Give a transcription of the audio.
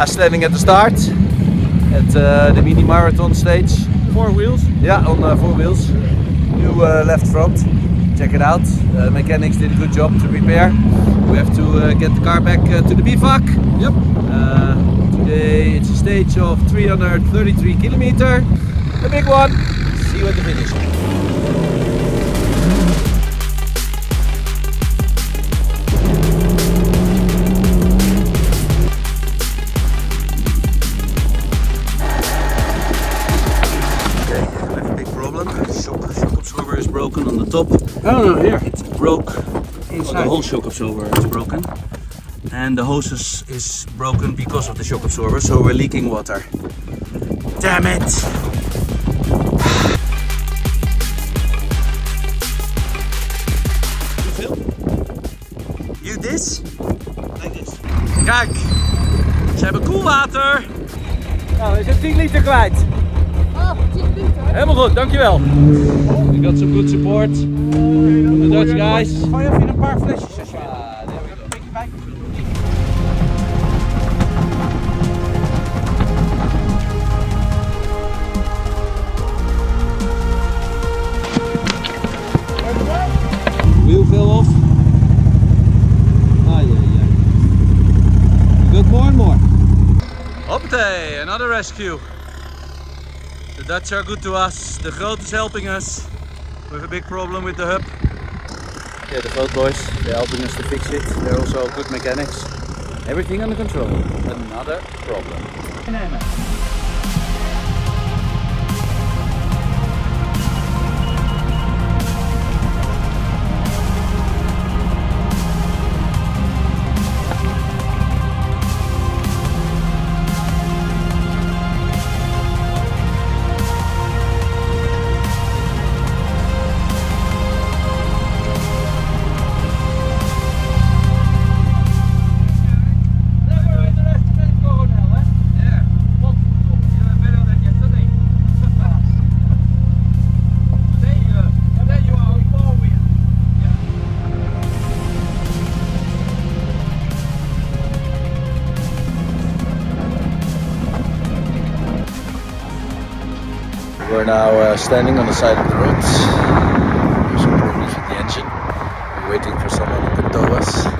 Standing at the start at the mini marathon stage. 4 wheels? Yeah, on 4 wheels. New left front. Check it out. Mechanics did a good job to repair. We have to get the car back to the bivouac. Yep. Today it's a stage of 333 kilometers. A big one. See you at the finish. Shock absorber is broken on the top. Oh no, here. It broke inside. The whole shock absorber is broken. And the hose is broken because of the shock absorber, so we're leaking water. Damn it! You film? You this? Like this. Kijk! Ze hebben koelwater! Nou, is het 10 liter kwijt. Oh, 10 liter. Helemaal goed, dankjewel. We got some good support from the Dutch guys. Gooi even in een paar flesjes als je wil. There we go. Een beetje bij. Wheel fell off. Ah, yeah. We got more and more. Hoppatee, another rescue. The Dutch are good to us. The Groot is helping us. We have a big problem with the hub. Yeah, the Groot boys, they're helping us to fix it. They're also good mechanics. Everything under control. Another problem. We're now standing on the side of the road. There's some problems with the engine. We're waiting for someone who can tow us.